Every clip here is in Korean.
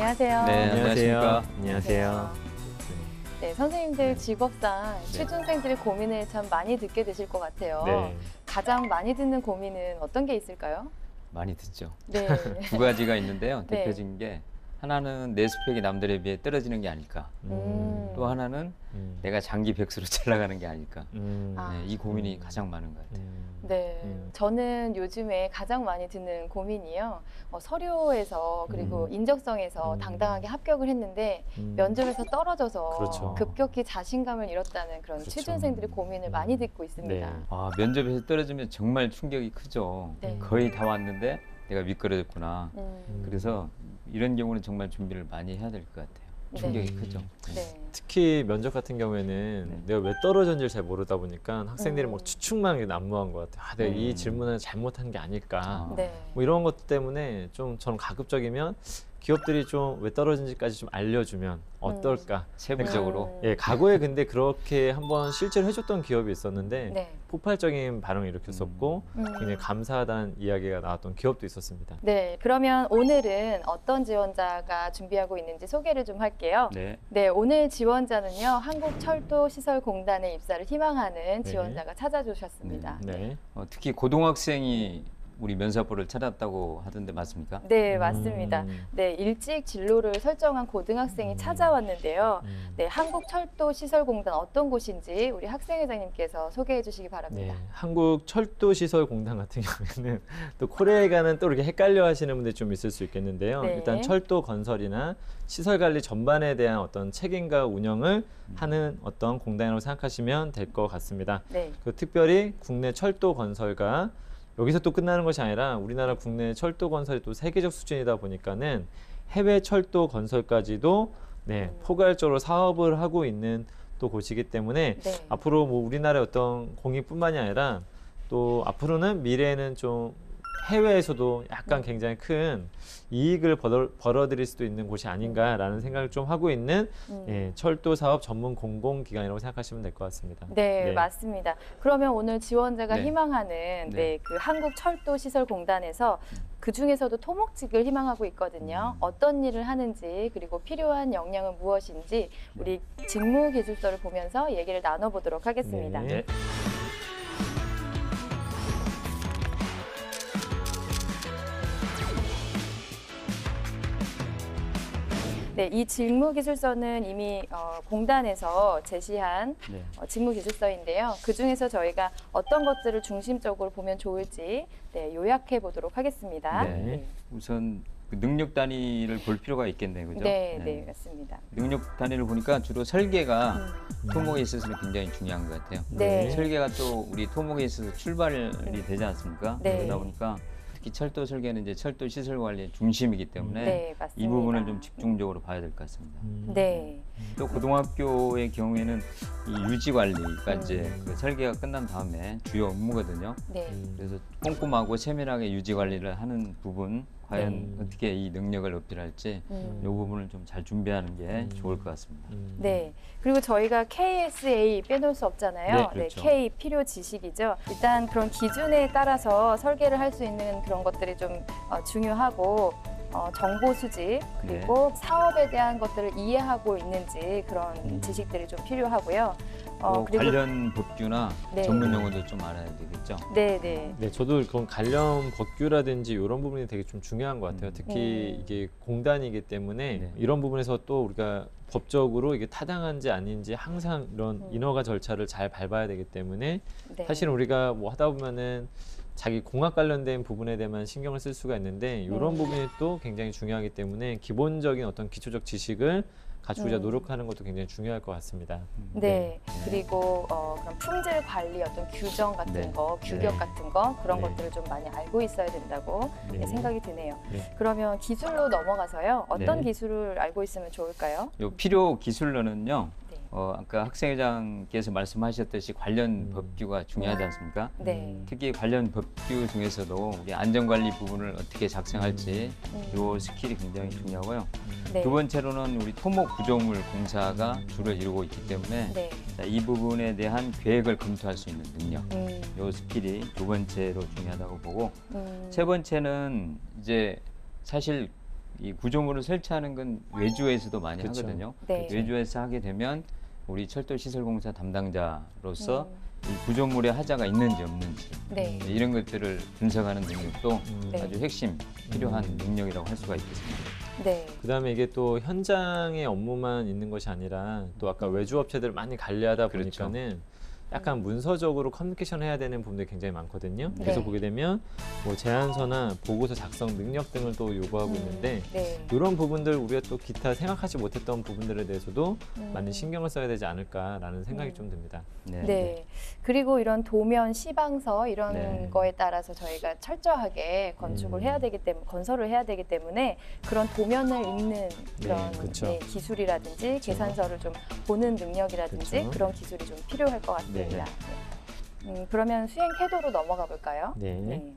안녕하세요. 네, 안녕하십니까. 안녕하세요. 네, 선생님들 직업상 네. 취준생들의 고민을 참 많이 듣게 되실 것 같아요. 네. 가장 많이 듣는 고민은 어떤 게 있을까요? 많이 듣죠. 네. 두 가지가 있는데요. 네. 대표적인 게 하나는 내 스펙이 남들에 비해 떨어지는 게 아닐까. 또 하나는 내가 장기 백수로 잘 나가는 게 아닐까. 아. 네, 이 고민이 가장 많은 것 같아요. 네, 저는 요즘에 가장 많이 듣는 고민이요. 서류에서 그리고 인적성에서 당당하게 합격을 했는데 면접에서 떨어져서 그렇죠. 급격히 자신감을 잃었다는 그런 그렇죠. 취준생들의 고민을 많이 듣고 있습니다. 네. 아, 면접에서 떨어지면 정말 충격이 크죠. 네. 거의 다 왔는데 내가 미끄러졌구나. 음, 그래서 이런 경우는 정말 준비를 많이 해야 될 것 같아요. 충격이 네. 크죠. 네. 특히 면접 같은 경우에는 네. 내가 왜 떨어졌는지를 잘 모르다 보니까 학생들이 뭐 음. 추측만 하게 난무한 것 같아요. 아, 내가 이 음. 질문을 잘못한 게 아닐까. 아. 네. 뭐 이런 것 때문에 좀 저는 가급적이면 기업들이 좀 왜 떨어진지까지 좀 알려주면 어떨까. 세부적으로. 예, 과거에 근데 그렇게 한번 실제로 해줬던 기업이 있었는데 네. 폭발적인 반응을 일으켰었고 음. 굉장히 감사하다는 이야기가 나왔던 기업도 있었습니다. 네, 그러면 오늘은 어떤 지원자가 준비하고 있는지 소개를 좀 할게요. 네. 네, 오늘 지원자는요, 한국철도시설공단에 입사를 희망하는 지원자가 찾아주셨습니다. 네. 특히 고등학생이 우리 면사포를 찾았다고 하던데 맞습니까? 네, 맞습니다. 음. 네, 일찍 진로를 설정한 고등학생이 찾아왔는데요. 네, 한국철도시설공단 어떤 곳인지 우리 학생회장님께서 소개해 주시기 네, 바랍니다. 한국철도시설공단 같은 경우에는 또 코레일과는 또 이렇게 헷갈려 하시는 분들이 좀 있을 수 있겠는데요. 네. 일단 철도 건설이나 시설 관리 전반에 대한 어떤 책임과 운영을 하는 어떤 공단이라고 생각하시면 될 것 같습니다. 네, 그 특별히 국내 철도 건설과 여기서 또 끝나는 것이 아니라 우리나라 국내 철도 건설이 또 세계적 수준이다 보니까는 해외 철도 건설까지도 포괄적으로 사업을 하고 있는 또 곳이기 때문에 네. 앞으로 뭐 우리나라의 어떤 공익뿐만이 아니라 또 앞으로는 미래에는 좀 해외에서도 약간 굉장히 큰 이익을 벌어들일 수도 있는 곳이 아닌가라는 생각을 좀 하고 있는 철도 사업 전문 공공기관이라고 생각하시면 될 것 같습니다. 네, 맞습니다. 그러면 오늘 지원자가 네. 희망하는 네. 그 한국철도시설공단에서 그 중에서도 토목직을 희망하고 있거든요. 어떤 일을 하는지 그리고 필요한 역량은 무엇인지 우리 직무기술서를 보면서 얘기를 나눠보도록 하겠습니다. 네. 네, 이 직무기술서는 이미 공단에서 제시한 네. 직무기술서인데요. 그 중에서 저희가 어떤 것들을 중심적으로 보면 좋을지 요약해 보도록 하겠습니다. 네. 우선 그 능력 단위를 볼 필요가 있겠네요, 그죠? 네, 네, 맞습니다. 능력 단위를 보니까 주로 설계가 토목에 있어서는 굉장히 중요한 것 같아요. 네. 설계가 또 우리 토목에 있어서 출발이 되지 않습니까? 네. 그러다 보니까 특히 철도 설계는 이제 철도 시설 관리의 중심이기 때문에 네, 맞습니다. 이 부분을 좀 집중적으로 봐야 될 것 같습니다. 네, 또 고등학교의 경우에는 이 유지 관리가 이제 그 설계가 끝난 다음에 주요 업무거든요. 네, 그래서 꼼꼼하고 세밀하게 유지 관리를 하는 부분, 과연 어떻게 이 능력을 어필할지 이 부분을 좀 잘 준비하는 게 좋을 것 같습니다. 네. 그리고 저희가 KSA 빼놓을 수 없잖아요. 네, 그렇죠. K 필요 지식이죠. 일단 그런 기준에 따라서 설계를 할 수 있는 그런 것들이 좀 중요하고 정보 수집 그리고 사업에 대한 것들을 이해하고 있는지 그런 지식들이 좀 필요하고요. 또 그리고 관련 법규나 네. 전문 용어도 좀 알아야 되겠죠. 네, 네. 네, 저도 그런 관련 법규라든지 이런 부분이 되게 좀 중요한 것 같아요. 특히 이게 공단이기 때문에 네. 이런 부분에서 또 우리가 법적으로 이게 타당한지 아닌지 항상 이런 인허가 절차를 잘 밟아야 되기 때문에 네. 사실은 우리가 뭐 하다 보면은 자기 공학 관련된 부분에 대해만 신경을 쓸 수가 있는데 이런 부분이 또 굉장히 중요하기 때문에 기본적인 어떤 기초적 지식을 갖추고자 노력하는 것도 굉장히 중요할 것 같습니다. 네. 그리고 그런 품질 관리 어떤 규정 같은 네. 거, 규격 네. 같은 거 그런 네. 것들을 좀 많이 알고 있어야 된다고 네. 생각이 드네요. 네. 그러면 기술로 넘어가서요. 어떤 네. 기술을 알고 있으면 좋을까요? 요 필요 기술로는요. 네. 아까 학생회장께서 말씀하셨듯이 관련 법규가 중요하지 않습니까? 네. 특히 관련 법규 중에서도 우리 안전관리 부분을 어떻게 작성할지 요 스킬이 굉장히 중요하고요. 네. 두 번째로는 우리 토목 구조물 공사가 주를 이루고 있기 때문에 네. 이 부분에 대한 계획을 검토할 수 있는 능력, 음, 요 스킬이 두 번째로 중요하다고 보고 음, 세 번째는 이제 사실 이 구조물을 설치하는 건 외주에서도 많이 그쵸. 하거든요. 네. 외주에서 하게 되면 우리 철도시설공사 담당자로서 음. 이 구조물에 하자가 있는지 없는지 네. 이런 것들을 분석하는 능력도 네. 아주 핵심 필요한 능력이라고 할 수가 있겠습니다. 네. 그다음에 이게 또 현장의 업무만 있는 것이 아니라 또 아까 외주업체들을 많이 관리하다 그렇죠. 보니까는 약간 문서적으로 커뮤니케이션 해야 되는 부분들이 굉장히 많거든요. 네. 그래서 보게 되면 뭐 제안서나 보고서 작성 능력 등을 또 요구하고 있는데 네. 이런 부분들 우리가 또 기타 생각하지 못했던 부분들에 대해서도 많이 음. 신경을 써야 되지 않을까라는 생각이 좀 듭니다. 네. 그리고 이런 도면, 시방서 이런 네. 거에 따라서 저희가 철저하게 건축을 해야 되기 때문에 건설을 해야 되기 때문에 그런 도면을 읽는 그런 그쵸. 네, 기술이라든지 계산서를 좀 보는 능력이라든지 그쵸. 그런 기술이 좀 필요할 것 같습니다. 네. 네. 그러면 수행 태도로 넘어가 볼까요? 네.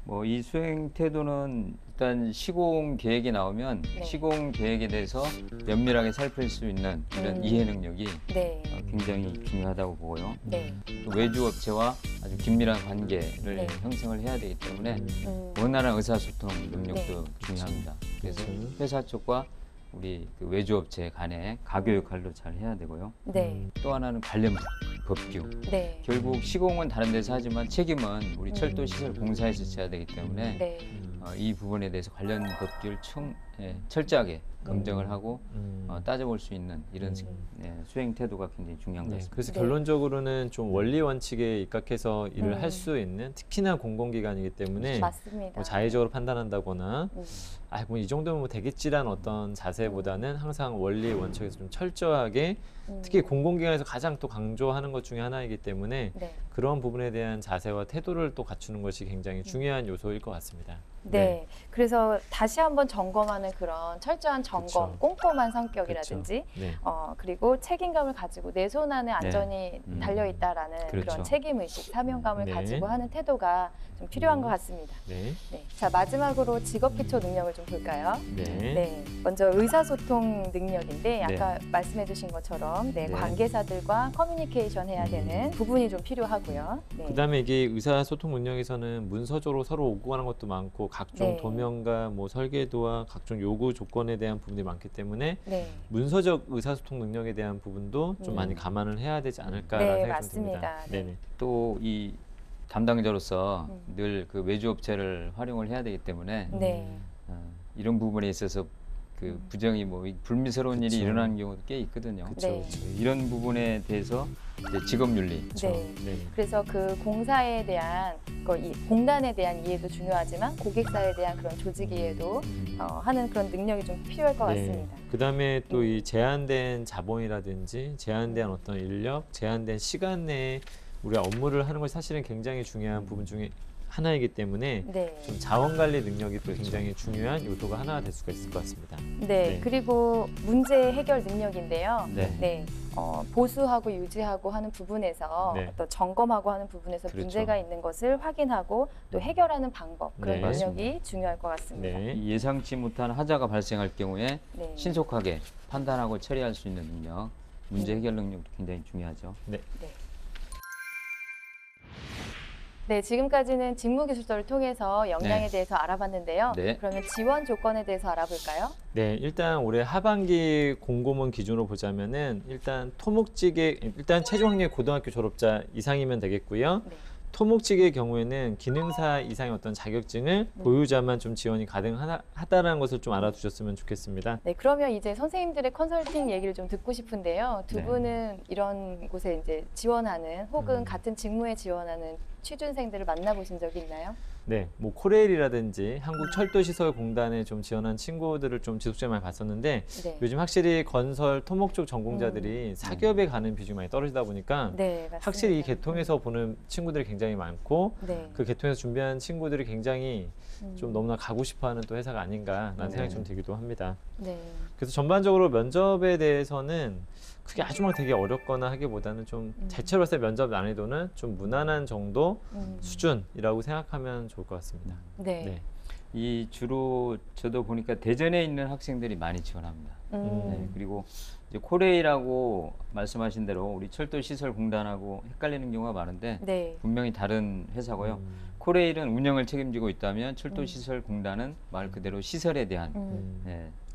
뭐 이 수행 태도는 일단 시공 계획이 나오면 네. 시공 계획에 대해서 면밀하게 살필 수 있는 이런 이해 능력이 네. 굉장히 중요하다고 보고요. 네. 또 외주업체와 아주 긴밀한 관계를 네. 형성을 해야 되기 때문에 음. 원활한 의사소통 능력도 네. 중요합니다. 그래서 그렇죠. 회사 쪽과 우리 그 외주업체 간의 가교 역할도 잘 해야 되고요. 네. 또 하나는 관련 법규. 네. 결국 시공은 다른 데서 하지만 책임은 우리 철도시설공사에서 져야 되기 때문에 네. 이 부분에 대해서 관련 법규를 철저하게 검증을 하고 따져볼 수 있는 이런 수행 태도가 굉장히 중요한 것 네, 같습니다. 그래서 네. 결론적으로는 좀 원리 원칙에 입각해서 일을 할 음. 수 있는 특히나 공공기관이기 때문에 맞습니다. 뭐 자의적으로 판단한다거나 음. 뭐 이 정도면 뭐 되겠지란 어떤 자세보다는 항상 원리 원칙에서 좀 철저하게 특히 공공기관에서 가장 또 강조하는 것 중에 하나이기 때문에 네. 그런 부분에 대한 자세와 태도를 또 갖추는 것이 굉장히 중요한 요소일 것 같습니다. 네. 그래서 다시 한번 점검하는 그런 철저한 점검, 그쵸. 꼼꼼한 성격이라든지 네. 그리고 책임감을 가지고 내 손 안에 안전이 음. 달려 있다라는 그렇죠. 그런 책임의식, 사명감을 네. 가지고 하는 태도가 좀 필요한 것 같습니다. 네. 네. 자, 마지막으로 직업 기초 능력을 좀 볼까요? 네. 네. 먼저 의사소통 능력인데 아까 말씀해 주신 것처럼 네. 관계사들과 커뮤니케이션 해야 되는 부분이 좀 필요하고요. 네. 그다음에 이게 의사소통 능력에서는 문서적으로 서로 오고 가는 것도 많고 각종 네. 도면과 뭐 설계도와 각종 요구 조건에 대한 부분이 많기 때문에 네. 문서적 의사소통 능력에 대한 부분도 좀 많이 감안을 해야 되지 않을까라는 네, 생각이 좀 듭니다. 맞습니다. 네. 네네. 또 이 담당자로서 늘 그 외주업체를 활용을 해야 되기 때문에 네. 이런 부분에 있어서 그 부정이 뭐 불미스러운 일이 그쵸. 일어나는 경우도 꽤 있거든요. 그쵸, 네. 그쵸. 이런 부분에 대해서 이제 직업윤리 네. 네. 그래서 그 공사에 대한 공단에 대한 이해도 중요하지만 고객사에 대한 그런 조직 이해도 하는 그런 능력이 좀 필요할 것 같습니다. 그다음에 또 이 제한된 자본이라든지 제한된 어떤 인력, 제한된 시간 내에 우리가 업무를 하는 것이 사실은 굉장히 중요한 부분 중에 하나이기 때문에 네. 좀 자원 관리 능력이 또 굉장히 중요한 요소가 하나가 될 수가 있을 것 같습니다. 네. 네. 그리고 문제 해결 능력인데요. 네. 네. 보수하고 유지하고 하는 부분에서 네. 어떤 점검하고 하는 부분에서 그렇죠. 문제가 있는 것을 확인하고 또 해결하는 방법 그런 네. 능력이 맞습니다. 중요할 것 같습니다. 네. 이 예상치 못한 하자가 발생할 경우에 네. 신속하게 판단하고 처리할 수 있는 능력, 문제 해결 능력도 굉장히 중요하죠. 네, 지금까지는 직무기술서를 통해서 역량에 네. 대해서 알아봤는데요. 네. 그러면 지원 조건에 대해서 알아볼까요? 네, 일단 올해 하반기 공고문 기준으로 보자면은 일단 토목직의 일단 최종 학력 고등학교 졸업자 이상이면 되겠고요. 네. 토목직의 경우에는 기능사 이상의 어떤 자격증을 보유자만 좀 지원이 가능하다라는 것을 좀 알아두셨으면 좋겠습니다. 네, 그러면 이제 선생님들의 컨설팅 얘기를 좀 듣고 싶은데요. 두 네. 분은 이런 곳에 이제 지원하는 혹은 같은 직무에 지원하는 취준생들을 만나보신 적이 있나요? 네, 뭐 코레일이라든지 한국철도시설공단에 좀 지원한 친구들을 좀 지속적으로 많이 봤었는데 네. 요즘 확실히 건설, 토목 쪽 전공자들이 사기업에 가는 비중이 많이 떨어지다 보니까 네, 맞습니다. 확실히 이 계통에서 보는 친구들이 굉장히 많고 네. 그 계통에서 준비한 친구들이 굉장히 좀 너무나 가고 싶어하는 또 회사가 아닌가라는 생각이 좀 들기도 합니다. 네. 그래서 전반적으로 면접에 대해서는 그게 아주 막 되게 어렵거나 하기보다는 좀 제철로서의 면접 난이도는 좀 무난한 정도 수준이라고 생각하면 좋을 것 같습니다. 네. 네. 이 주로 저도 보니까 대전에 있는 학생들이 많이 지원합니다. 네, 그리고 이제 코레일하고 말씀하신 대로 우리 철도시설공단하고 헷갈리는 경우가 많은데 네. 분명히 다른 회사고요. 코레일은 운영을 책임지고 있다면 철도시설공단은 말 그대로 시설에 대한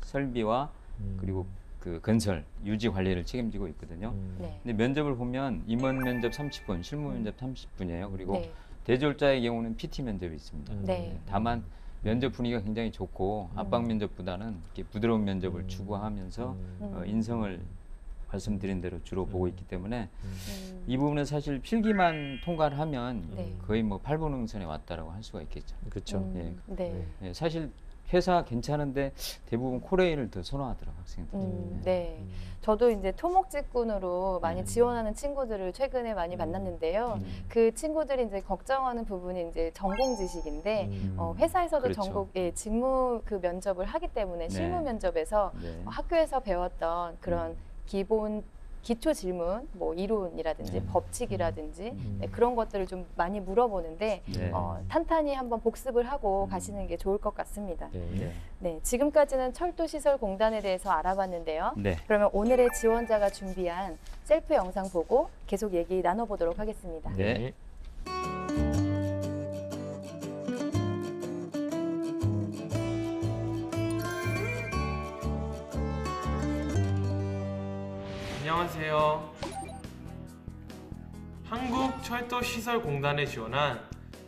설비와 그리고 그 건설, 유지 관리를 책임지고 있거든요. 네. 근데 면접을 보면 임원 면접 30분, 실무 면접 30분이에요. 그리고 네. 대졸자의 경우는 PT 면접이 있습니다. 네. 다만 면접 분위기가 굉장히 좋고 압박 면접보다는 이렇게 부드러운 면접을 추구하면서 인성을 말씀드린 대로 주로 보고 있기 때문에 이 부분은 사실 필기만 통과를 하면 네. 거의 뭐 8분 응선에 왔다라고 할 수가 있겠죠. 그렇죠. 예. 네. 예, 사실 회사 괜찮은데 대부분 코레일을 더 선호하더라고요, 학생들. 네. 저도 이제 토목직군으로 많이 지원하는 친구들을 최근에 많이 만났는데요. 그 친구들이 이제 걱정하는 부분이 이제 전공 지식인데 회사에서도 그렇죠. 전공 직무 그 면접을 하기 때문에 실무 면접에서 네. 학교에서 배웠던 그런 기본 기초 질문, 뭐 이론이라든지 법칙이라든지 네, 그런 것들을 좀 많이 물어보는데 네. 탄탄히 한번 복습을 하고 가시는 게 좋을 것 같습니다. 네. 네, 지금까지는 철도시설공단에 대해서 알아봤는데요. 네. 그러면 오늘의 지원자가 준비한 셀프 영상 보고 계속 얘기 나눠보도록 하겠습니다. 네. 안녕하세요. 한국철도시설공단에 지원한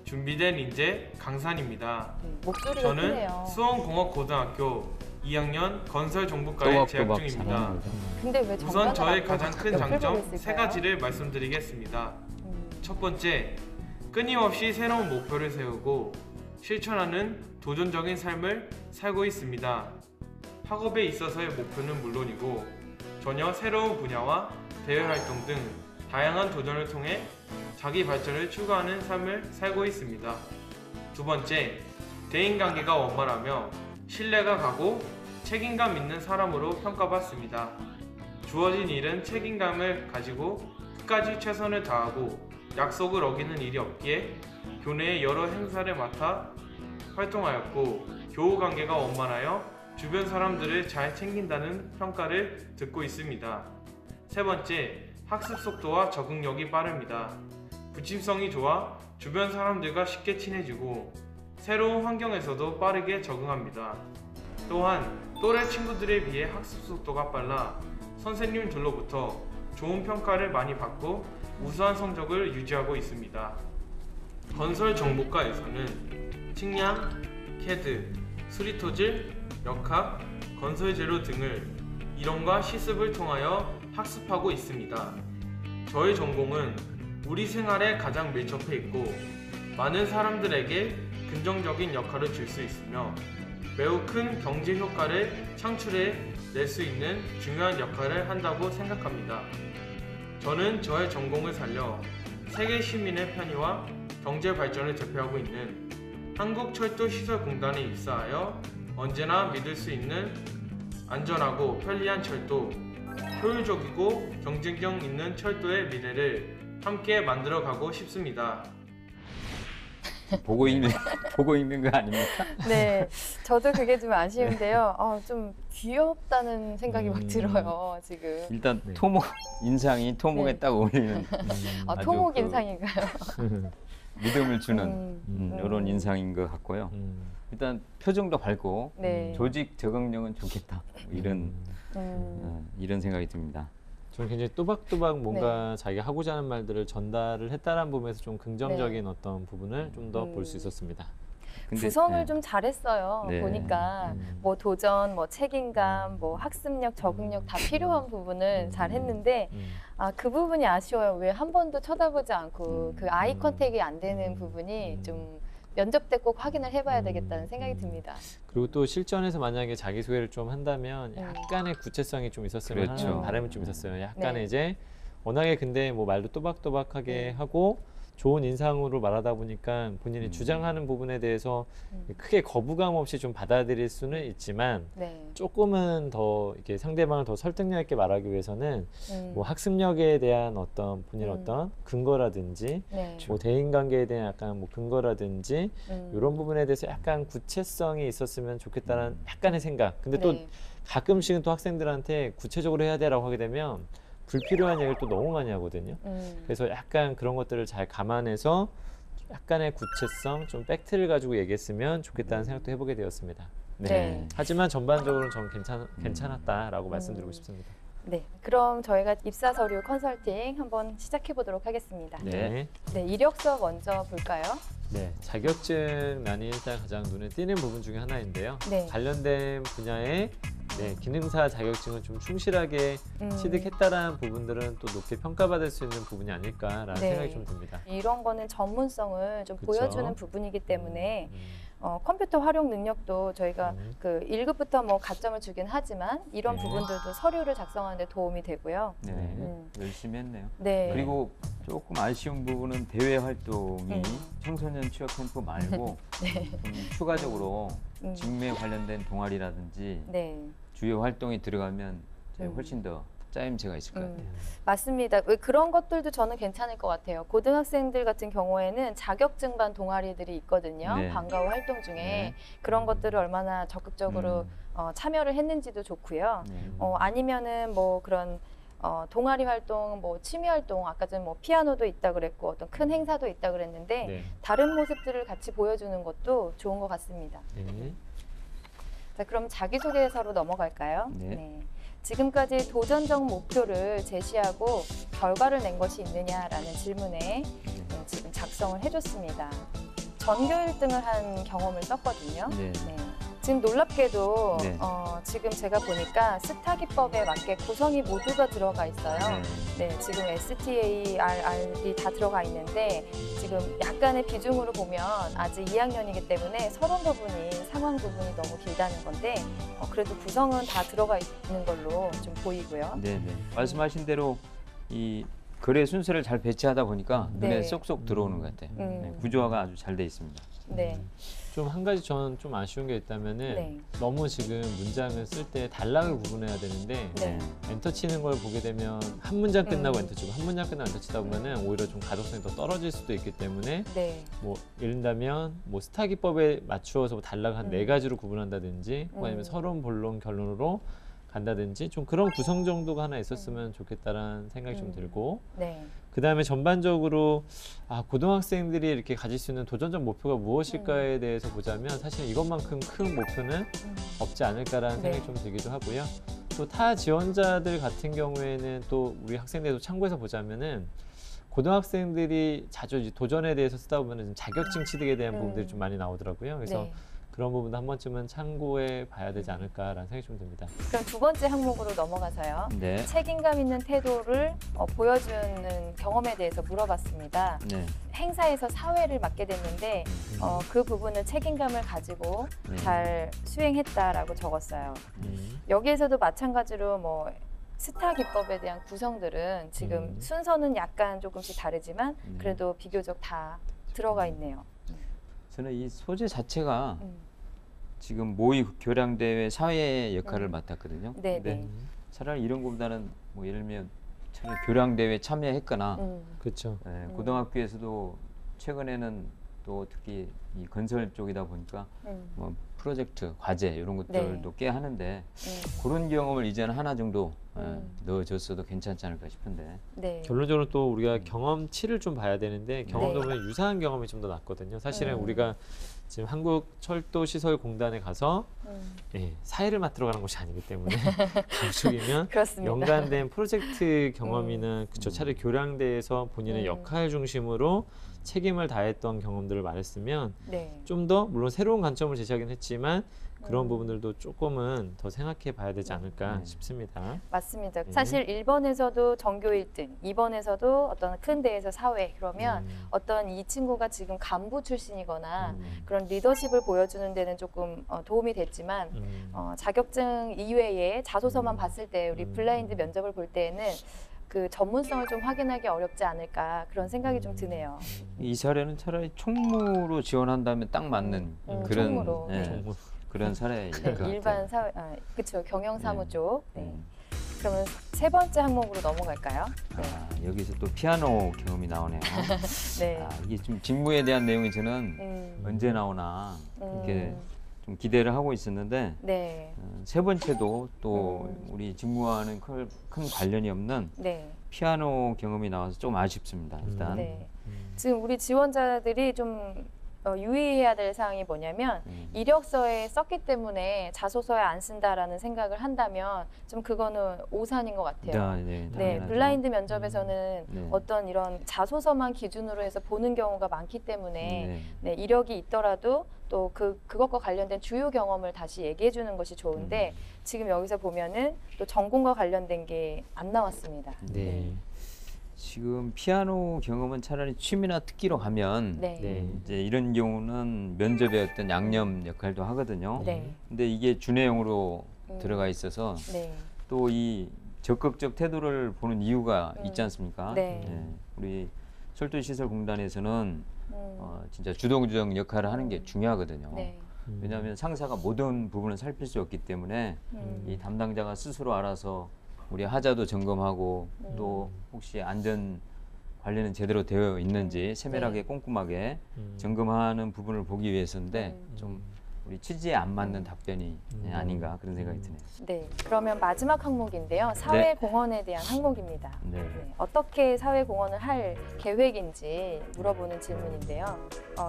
준비된 인재 강산입니다. 목소리가 저는 크네요. 수원공업고등학교 2학년 건설정보과에 재학 또박또박 중입니다. 잘합니다. 근데 왜 우선 정관을 저의 안 가장 보고 큰 옆을 보고 장점 있을까요? 세 가지를 말씀드리겠습니다. 첫 번째, 끊임없이 새로운 목표를 세우고 실천하는 도전적인 삶을 살고 있습니다. 학업에 있어서의 목표는 물론이고 전혀 새로운 분야와 대외 활동 등 다양한 도전을 통해 자기 발전을 추구하는 삶을 살고 있습니다. 두 번째, 대인관계가 원만하며 신뢰가 가고 책임감 있는 사람으로 평가받습니다. 주어진 일은 책임감을 가지고 끝까지 최선을 다하고 약속을 어기는 일이 없기에 교내의 여러 행사를 맡아 활동하였고 교우관계가 원만하여 주변 사람들을 잘 챙긴다는 평가를 듣고 있습니다. 세 번째, 학습 속도와 적응력이 빠릅니다. 부침성이 좋아 주변 사람들과 쉽게 친해지고 새로운 환경에서도 빠르게 적응합니다. 또한 또래 친구들에 비해 학습 속도가 빨라 선생님들로부터 좋은 평가를 많이 받고 우수한 성적을 유지하고 있습니다. 건설정보과에서는 측량, 캐드, 수리토질, 역학, 건설재료 등을 이론과 실습을 통하여 학습하고 있습니다. 저희 전공은 우리 생활에 가장 밀접해 있고 많은 사람들에게 긍정적인 역할을 줄 수 있으며 매우 큰 경제 효과를 창출해 낼 수 있는 중요한 역할을 한다고 생각합니다. 저는 저의 전공을 살려 세계 시민의 편의와 경제 발전을 대표하고 있는 한국철도시설공단에 입사하여 언제나 믿을 수 있는 안전하고 편리한 철도, 효율적이고 경쟁력 있는 철도의 미래를 함께 만들어가고 싶습니다. 보고 있는 거 아닙니까? 네, 저도 그게 좀 아쉬운데요. 좀 귀엽다는 생각이 막 들어요, 지금. 일단 네. 토목 인상이 토목에 네. 딱 어울리는 아주 토목 그 인상인가요? 믿음을 주는 음. 이런 인상인 것 같고요. 일단 표정도 밝고 네. 조직 적응력은 좋겠다. 이런 이런 생각이 듭니다. 저는 굉장히 또박또박 뭔가 자기가 하고자 하는 말들을 전달을 했다는 부분에서 좀 긍정적인 어떤 부분을 좀 더 볼 수 있었습니다. 근데, 구성을 네. 좀 잘했어요. 네. 보니까 뭐 도전, 뭐 책임감, 뭐 학습력, 적응력 다 필요한 부분을 잘 했는데 그 부분이 아쉬워요. 왜 한 번도 쳐다보지 않고 그 아이 컨택이 안 되는 부분이 좀 면접 때 꼭 확인을 해봐야 되겠다는 생각이 듭니다. 그리고 또 실전에서 만약에 자기소개를 좀 한다면 약간의 구체성이 좀 있었으면 그렇죠. 하는 바람이 좀 있었어요. 약간의 네. 이제 워낙에 근데 뭐 말도 또박또박하게 하고 좋은 인상으로 말하다 보니까 본인이 주장하는 부분에 대해서 크게 거부감 없이 좀 받아들일 수는 있지만 네. 조금은 더 이렇게 상대방을 더 설득력 있게 말하기 위해서는 뭐 학습력에 대한 어떤 본인의 어떤 근거라든지 네. 뭐 대인관계에 대한 약간 뭐 근거라든지 이런 부분에 대해서 약간 구체성이 있었으면 좋겠다는 약간의 생각. 근데 또 네. 가끔씩은 또 학생들한테 구체적으로 해야 돼라고 하게 되면 불필요한 얘기를 또 너무 많이 하거든요. 그래서 약간 그런 것들을 잘 감안해서 약간의 구체성, 좀 팩트를 가지고 얘기했으면 좋겠다는 생각도 해보게 되었습니다. 네. 네. 하지만 전반적으로는 전 괜찮았다라고 말씀드리고 싶습니다. 네. 그럼 저희가 입사 서류 컨설팅 한번 시작해 보도록 하겠습니다. 네. 네, 이력서 먼저 볼까요? 네, 자격증란이 일단 가장 눈에 띄는 부분 중에 하나인데요. 네. 관련된 분야의 기능사 자격증을 좀 충실하게 취득했다라는 부분들은 또 높게 평가받을 수 있는 부분이 아닐까라는 네. 생각이 좀 듭니다. 이런 거는 전문성을 좀 그쵸. 보여주는 부분이기 때문에 컴퓨터 활용 능력도 저희가 그 1급부터 뭐 가점을 주긴 하지만 이런 네. 부분들도 서류를 작성하는 데 도움이 되고요. 네. 열심히 했네요. 네. 그리고 조금 아쉬운 부분은 대외 활동이 음. 청소년 취업 캠프 말고 네. 좀 추가적으로 음. 직무에 관련된 동아리라든지 네. 주요 활동이 들어가면 훨씬 더 짜임새가 있을 것 같아요. 맞습니다. 왜 그런 것들도 저는 괜찮을 것 같아요. 고등학생들 같은 경우에는 자격증반 동아리들이 있거든요. 네. 방과 후 활동 중에 네. 그런 것들을 얼마나 적극적으로 참여를 했는지도 좋고요. 네. 아니면은 뭐 그런 동아리 활동, 뭐 취미 활동, 아까 전에 뭐 피아노도 있다 그랬고 어떤 큰 행사도 있다 그랬는데 네. 다른 모습들을 같이 보여주는 것도 좋은 것 같습니다. 네. 자, 그럼 자기소개서로 넘어갈까요? 네. 지금까지 도전적 목표를 제시하고 결과를 낸 것이 있느냐라는 질문에 지금 작성을 해줬습니다. 전교 1등을 한 경험을 썼거든요. 네. 지금 놀랍게도 네. 지금 제가 보니까 스타 기법에 맞게 구성이 모두가 들어가 있어요. 네, 지금 STARR이 다 들어가 있는데 지금 약간의 비중으로 보면 아직 2학년이기 때문에 서론 부분이 상황 부분이 너무 길다는 건데 그래도 구성은 다 들어가 있는 걸로 좀 보이고요. 네. 말씀하신 대로 이 글의 순서를 잘 배치하다 보니까 네. 눈에 쏙쏙 들어오는 것 같아요. 네, 구조화가 아주 잘 돼 있습니다. 네. 좀 한 가지 저는 좀 아쉬운 게 있다면은 네. 너무 지금 문장을 쓸 때 단락을 구분해야 되는데 네. 엔터 치는 걸 보게 되면 한 문장 끝나고 엔터 치고 한 문장 끝나고 엔터 치다 보면은 오히려 좀 가독성이 더 떨어질 수도 있기 때문에 네. 뭐 예를 들면 뭐 스타 기법에 맞추어서 뭐 단락 한 4가지로 구분한다든지 혹은 아니면 서론, 본론, 결론으로 간다든지 좀 그런 구성 정도가 하나 있었으면 좋겠다라는 생각이 좀 들고 네. 그 다음에 전반적으로 고등학생들이 이렇게 가질 수 있는 도전적 목표가 무엇일까에 대해서 보자면 사실 이것만큼 큰 목표는 없지 않을까라는 네. 생각이 좀 들기도 하고요. 또 타 지원자들 같은 경우에는 또 우리 학생들도 참고해서 보자면은 고등학생들이 자주 이제 도전에 대해서 쓰다 보면은 자격증 취득에 대한 부분들이 좀 많이 나오더라고요. 그래서 네. 그런 부분도 한 번쯤은 참고해 봐야 되지 않을까라는 생각이 좀 듭니다. 그럼 두 번째 항목으로 넘어가서요. 네. 책임감 있는 태도를 보여주는 경험에 대해서 물어봤습니다. 네. 행사에서 사회를 맡게 됐는데 그 부분을 책임감을 가지고 네. 잘 수행했다라고 적었어요. 여기에서도 마찬가지로 뭐 스타 기법에 대한 구성들은 지금 순서는 약간 조금씩 다르지만 그래도 비교적 다 들어가 있네요. 저는 이 소재 자체가 지금 모의 교량대회 사회의 역할을 맡았거든요. 네, 근데 네. 차라리 이런 것보다는 뭐 예를 들면 차라리 교량대회 참여했거나 그렇죠. 고등학교에서도 최근에는 또 특히 이 건설 쪽이다 보니까 뭐 프로젝트, 과제 이런 것들도 꽤 하는데 그런 경험을 이제는 하나 정도 넣어줬어도 괜찮지 않을까 싶은데. 네. 결론적으로 또 우리가 경험치를 좀 봐야 되는데 경험도 보면 유사한 경험이 좀 더 낫거든요. 사실은 우리가 지금 한국철도시설공단에 가서 사회를 맡으러 가는 것이 아니기 때문에 그쪽이면 그렇습니다. 연관된 프로젝트 경험이나 그쵸 차라리 교량대에서 본인의 역할 중심으로 책임을 다했던 경험들을 말했으면 네. 좀 더 물론 새로운 관점을 제시하긴 했지만 그런 부분들도 조금은 더 생각해 봐야 되지 않을까 싶습니다. 맞습니다. 사실 1번에서도 전교 1등, 2번에서도 어떤 큰 대에서 사회 그러면 어떤 이 친구가 지금 간부 출신이거나 그런 리더십을 보여주는 데는 조금 도움이 됐지만 자격증 이외에 자소서만 봤을 때 우리 블라인드 면접을 볼 때에는 그 전문성을 좀 확인하기 어렵지 않을까 그런 생각이 좀 드네요. 이 사례는 차라리 총무로 지원한다면 딱 맞는 그런 총무로. 예, 네. 그런 사례일 것 네, 같아요. 일반 사회, 그렇죠. 경영사무 네. 쪽. 네. 음. 그러면 세 번째 항목으로 넘어갈까요? 네. 여기서 또 피아노 경험이 나오네요. 네. 이게 좀 직무에 대한 내용이 저는 음, 언제 나오나 이렇게 음, 좀 기대를 하고 있었는데 네. 세 번째도 또 우리 직무와는 큰 관련이 없는 네. 피아노 경험이 나와서 좀 아쉽습니다. 일단 네. 지금 우리 지원자들이 좀 유의해야 될 사항이 뭐냐면 이력서에 썼기 때문에 자소서에 안 쓴다라는 생각을 한다면 좀 그거는 오산인 것 같아요. 네, 네, 당연하죠. 블라인드 면접에서는 네. 어떤 이런 자소서만 기준으로 해서 보는 경우가 많기 때문에 네. 네, 이력이 있더라도 또 그것과 관련된 주요 경험을 다시 얘기해 주는 것이 좋은데 지금 여기서 보면은 또 전공과 관련된 게 안 나왔습니다. 네. 지금 피아노 경험은 차라리 취미나 특기로 가면 네. 네. 이제 이런 경우는 면접의 어떤 양념 역할도 하거든요. 네. 근데 이게 준혜용으로 음. 들어가 있어서 네. 또 이 적극적 태도를 보는 이유가 있지 않습니까? 네. 우리 철도시설공단에서는 진짜 주도적 역할을 하는 게 중요하거든요. 네. 왜냐하면 상사가 모든 부분을 살필 수 없기 때문에 이 담당자가 스스로 알아서 우리 하자도 점검하고 또 혹시 안전 관리는 제대로 되어 있는지 세밀하게 꼼꼼하게 점검하는 부분을 보기 위해서인데 좀 우리 취지에 안 맞는 답변이 아닌가 그런 생각이 드네요. 네. 그러면 마지막 항목인데요. 사회공헌에 대한 항목입니다. 네. 네, 어떻게 사회공헌을 할 계획인지 물어보는 질문인데요.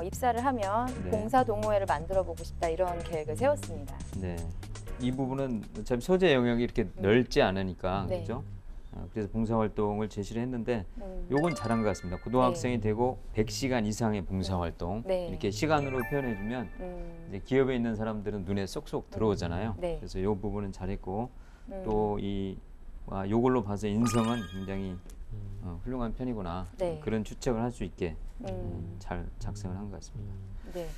입사를 하면 네. 봉사동호회를 만들어보고 싶다 이런 계획을 세웠습니다. 네. 이 부분은 어차피 소재 영역이 이렇게 넓지 않으니까 네. 그죠? 그래서 봉사활동을 제시를 했는데 음, 요건 잘한 것 같습니다. 고등학생이 되고 100시간 이상의 봉사활동 네. 이렇게 시간으로 표현해주면 이제 기업에 있는 사람들은 눈에 쏙쏙 들어오잖아요. 네. 그래서 이 부분은 잘했고 또 요걸로 봐서 인성은 굉장히 훌륭한 편이구나 네. 그런 추측을 할 수 있게 음, 잘 작성을 한 것 같습니다. 네.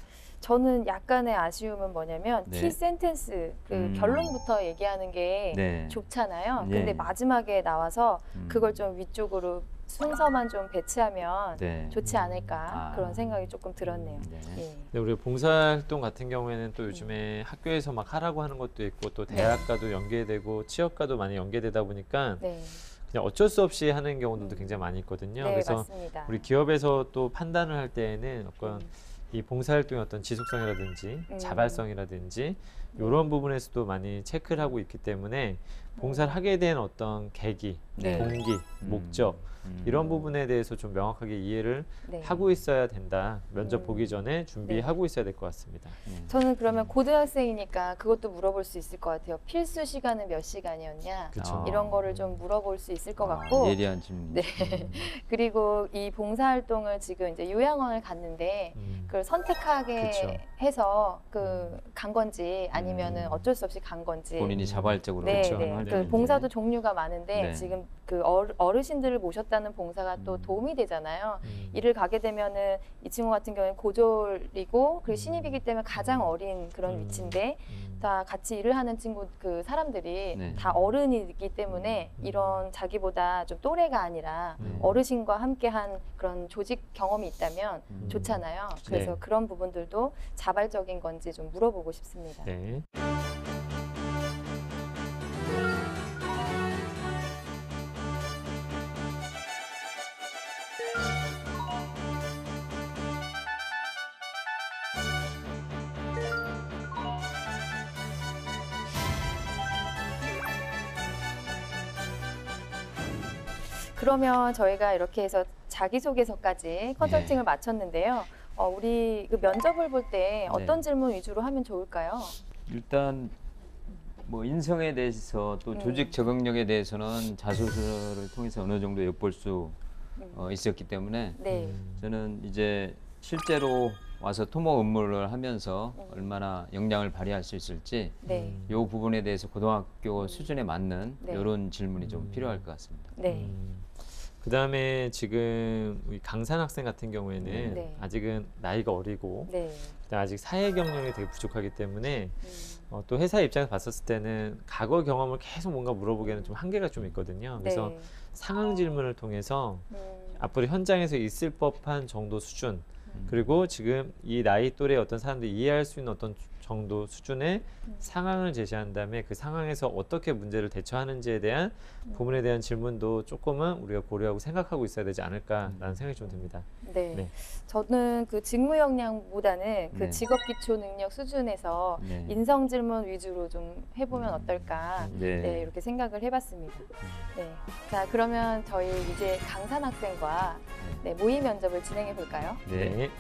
저는 약간의 아쉬움은 뭐냐면 네. 키 센텐스 그 결론부터 얘기하는 게 네. 좋잖아요. 예. 근데 마지막에 나와서 그걸 좀 위쪽으로 순서만 좀 배치하면 네. 좋지 않을까 그런 생각이 조금 들었네요. 네. 예. 네, 우리 봉사활동 같은 경우에는 또 요즘에 학교에서 막 하라고 하는 것도 있고 또 대학과도 연계되고 취업과도 많이 연계되다 보니까 네. 그냥 어쩔 수 없이 하는 경우들도 굉장히 많이 있거든요. 네, 그래서 맞습니다. 우리 기업에서 또 판단을 할 때에는 어떤 이 봉사활동의 어떤 지속성이라든지 자발성이라든지 이런 부분에서도 많이 체크를 하고 있기 때문에 봉사를 하게 된 어떤 계기, 네. 동기, 목적 이런 부분에 대해서 좀 명확하게 이해를 네. 하고 있어야 된다. 면접 보기 전에 준비하고 있어야 될 것 같습니다. 저는 그러면 고등학생이니까 그것도 물어볼 수 있을 것 같아요. 필수 시간은 몇 시간이었냐? 그쵸. 이런 거를 좀 물어볼 수 있을 것 같고. 예리한 질문. 네. 그리고 이 봉사활동을 지금 이제 요양원을 갔는데 그걸 선택하게 그쵸. 해서 간 건지 아니면은 어쩔 수 없이 간 건지. 본인이 자발적으로 네, 그쵸. 네. 네. 그 봉사도 종류가 많은데 네. 지금 그 어르신들을 모셨다는 봉사가 또 도움이 되잖아요. 이를 가게 되면은 이 친구 같은 경우는 고졸이고 그리고 신입이기 때문에 가장 어린 그런 위치인데 다 같이 일을 하는 친구 그 사람들이 네. 다 어른이기 때문에 이런 자기보다 좀 또래가 아니라 어르신과 함께한 그런 조직 경험이 있다면 좋잖아요. 그래서 네. 그런 부분들도 자발적인 건지 좀 물어보고 싶습니다. 네. 그러면 저희가 이렇게 해서 자기소개서까지 컨설팅을 마쳤는데요. 우리 그 면접을 볼 때 어떤 질문 위주로 하면 좋을까요? 일단 뭐 인성에 대해서 또 조직 적응력에 대해서는 자소서를 통해서 어느 정도 엿볼 수 있었기 때문에 네. 저는 이제 실제로 와서 토목 업무를 하면서 얼마나 역량을 발휘할 수 있을지 네. 이 부분에 대해서 고등학교 수준에 맞는 네. 이런 질문이 좀 필요할 것 같습니다. 네. 그다음에 지금 우리 강산 학생 같은 경우에는 네. 아직은 나이가 어리고 네. 그다음에 아직 사회 경력이 되게 부족하기 때문에 음. 또 회사 입장에서 봤었을 때는 과거 경험을 계속 뭔가 물어보기에는 좀 한계가 좀 있거든요. 그래서 네. 상황 질문을 통해서 음. 앞으로 현장에서 있을 법한 정도 수준, 그리고 지금 이 나이 또래 어떤 사람들이 이해할 수 있는 어떤 정도 수준의 상황을 제시한 다음에 그 상황에서 어떻게 문제를 대처하는지에 대한 부분에 대한 질문도 조금은 우리가 고려하고 생각하고 있어야 되지 않을까라는 생각이 좀 듭니다. 네. 네. 저는 그 직무 역량보다는 그 네. 직업 기초 능력 수준에서 네. 인성 질문 위주로 좀 해보면 어떨까. 네. 네, 이렇게 생각을 해봤습니다. 네. 자, 그러면 저희 이제 강산 학생과 네, 모의 면접을 진행해 볼까요? 네. 네.